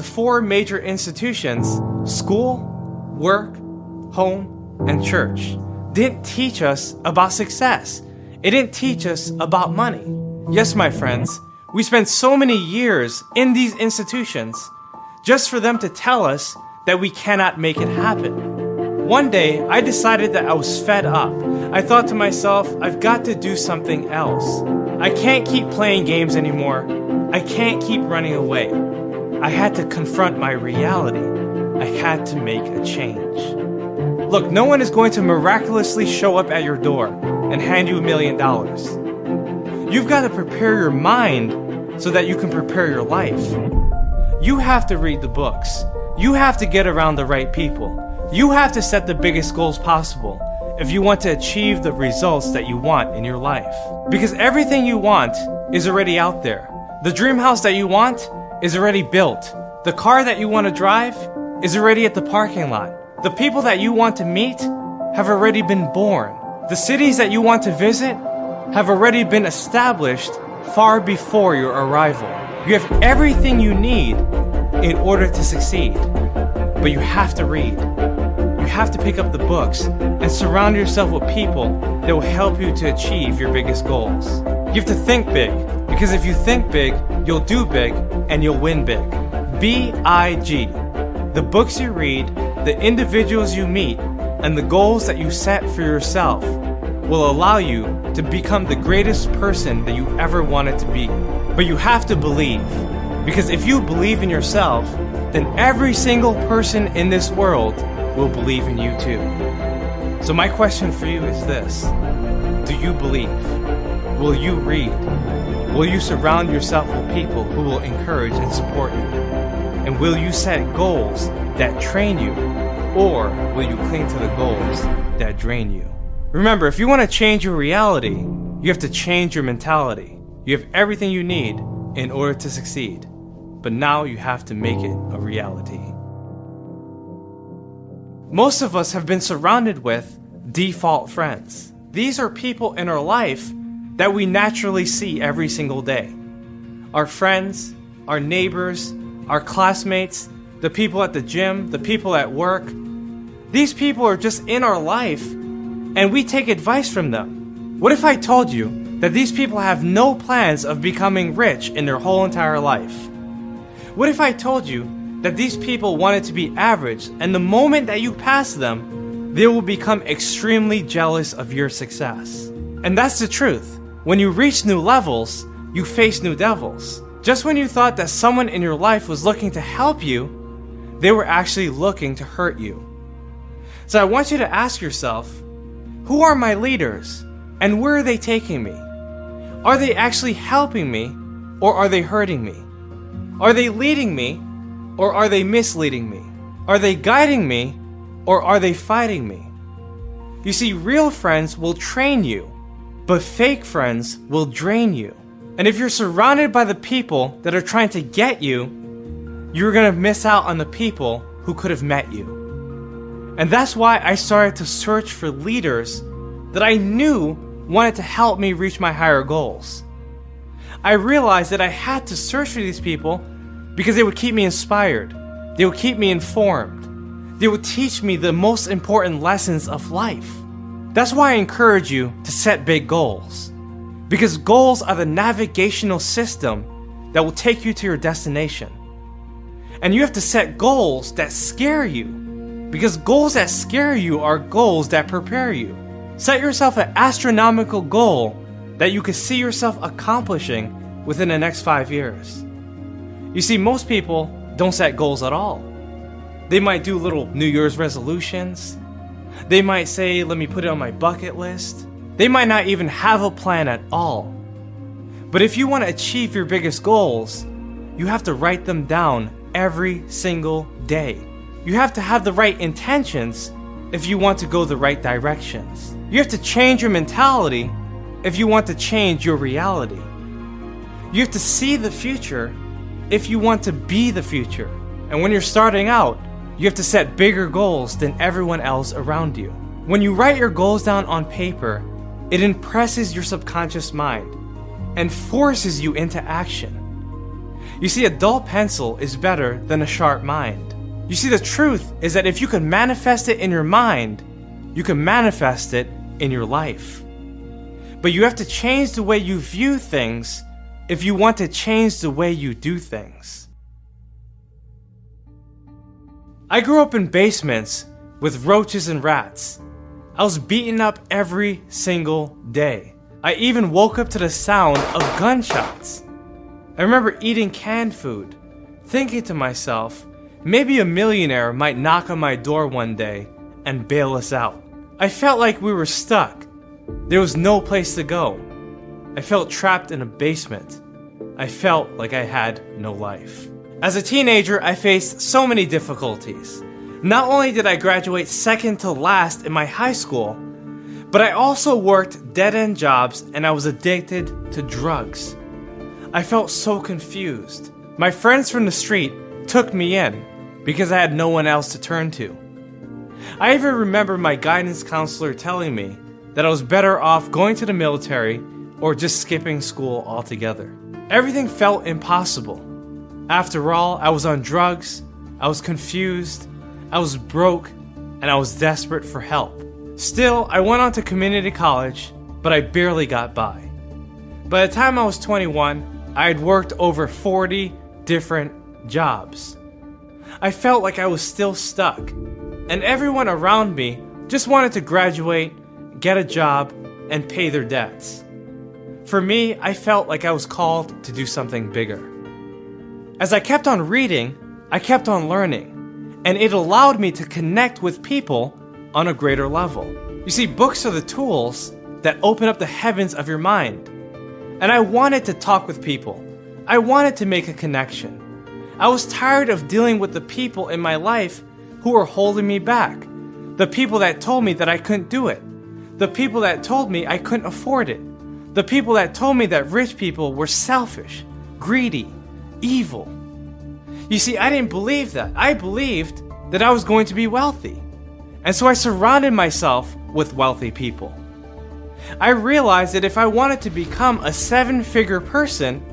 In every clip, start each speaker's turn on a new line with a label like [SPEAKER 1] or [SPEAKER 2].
[SPEAKER 1] four major institutions: school, work, home, and church, didn't teach us about success. It didn't teach us about money. Yes, my friends, we spent so many years in these institutions just for them to tell us that we cannot make it happen. One day, I decided that I was fed up. I thought to myself, I've got to do something else. I can't keep playing games anymore. I can't keep running away. I had to confront my reality. I had to make a change. Look, no one is going to miraculously show up at your door and hand you $1 million. You've got to prepare your mind so that you can prepare your life. You have to read the books. You have to get around the right people. You have to set the biggest goals possible if you want to achieve the results that you want in your life. Because everything you want is already out there. The dream house that you want is already built. The car that you want to drive is already at the parking lot. The people that you want to meet have already been born. The cities that you want to visit have already been established far before your arrival. You have everything you need in order to succeed. But you have to read. You have to pick up the books and surround yourself with people that will help you to achieve your biggest goals. You have to think big, because if you think big, you'll do big and you'll win big. B-I-G. The books you read, the individuals you meet, and the goals that you set for yourself will allow you to become the greatest person that you ever wanted to be. But you have to believe, because if you believe in yourself, then every single person in this world will believe in you too. So my question for you is this: do you believe? Will you read? Will you surround yourself with people who will encourage and support you? And will you set goals that train you, or will you cling to the goals that drain you? Remember, if you want to change your reality, you have to change your mentality. You have everything you need in order to succeed, but now you have to make it a reality. Most of us have been surrounded with default friends. These are people in our life that we naturally see every single day. Our friends, our neighbors, our classmates, the people at the gym, the people at work. These people are just in our life, and we take advice from them. What if I told you that these people have no plans of becoming rich in their whole entire life? What if I told you that these people wanted to be average, and the moment that you pass them, they will become extremely jealous of your success? And that's the truth. When you reach new levels, you face new devils. Just when you thought that someone in your life was looking to help you, they were actually looking to hurt you. So I want you to ask yourself, who are my leaders, and where are they taking me? Are they actually helping me, or are they hurting me? Are they leading me, or are they misleading me? Are they guiding me, or are they fighting me? You see, real friends will train you, but fake friends will drain you. And if you're surrounded by the people that are trying to get you, you're gonna miss out on the people who could have met you. And that's why I started to search for leaders that I knew wanted to help me reach my higher goals. I realized that I had to search for these people because they would keep me inspired. They would keep me informed. They would teach me the most important lessons of life. That's why I encourage you to set big goals. Because goals are the navigational system that will take you to your destination. And you have to set goals that scare you. Because goals that scare you are goals that prepare you. Set yourself an astronomical goal that you can see yourself accomplishing within the next 5 years. You see, most people don't set goals at all. They might do little New Year's resolutions. They might say, let me put it on my bucket list. They might not even have a plan at all. But if you want to achieve your biggest goals, you have to write them down every single day. You have to have the right intentions if you want to go the right directions. You have to change your mentality if you want to change your reality. You have to see the future if you want to be the future. And when you're starting out, you have to set bigger goals than everyone else around you. When you write your goals down on paper, it impresses your subconscious mind and forces you into action. You see, a dull pencil is better than a sharp mind. You see, the truth is that if you can manifest it in your mind, you can manifest it in your life. But you have to change the way you view things if you want to change the way you do things. I grew up in basements with roaches and rats. I was beaten up every single day. I even woke up to the sound of gunshots. I remember eating canned food, thinking to myself, maybe a millionaire might knock on my door one day and bail us out. I felt like we were stuck. There was no place to go. I felt trapped in a basement. I felt like I had no life. As a teenager, I faced so many difficulties. Not only did I graduate second to last in my high school, but I also worked dead-end jobs and I was addicted to drugs. I felt so confused. My friends from the street took me in because I had no one else to turn to. I even remember my guidance counselor telling me that I was better off going to the military or just skipping school altogether. Everything felt impossible. After all, I was on drugs, I was confused, I was broke, and I was desperate for help. Still, I went on to community college, but I barely got by. By the time I was 21, I had worked over 40 different jobs. I felt like I was still stuck, and everyone around me just wanted to graduate, get a job, and pay their debts. For me, I felt like I was called to do something bigger. As I kept on reading, I kept on learning, and it allowed me to connect with people on a greater level. You see, books are the tools that open up the heavens of your mind. And I wanted to talk with people. I wanted to make a connection. I was tired of dealing with the people in my life who were holding me back. The people that told me that I couldn't do it. The people that told me I couldn't afford it. The people that told me that rich people were selfish, greedy, evil. You see, I didn't believe that. I believed that I was going to be wealthy. And so I surrounded myself with wealthy people. I realized that if I wanted to become a 7-figure person,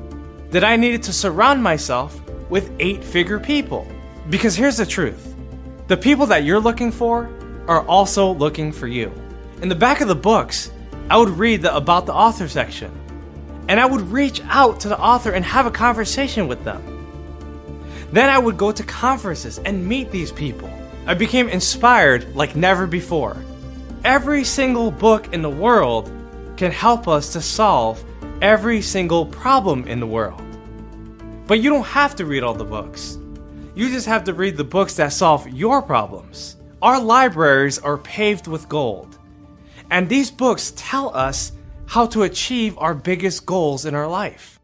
[SPEAKER 1] that I needed to surround myself with 8-figure people. Because here's the truth. The people that you're looking for are also looking for you. In the back of the books, I would read the About the Author section. And I would reach out to the author and have a conversation with them. Then I would go to conferences and meet these people. I became inspired like never before. Every single book in the world can help us to solve every single problem in the world. But you don't have to read all the books. You just have to read the books that solve your problems. Our libraries are paved with gold. And these books tell us how to achieve our biggest goals in our life.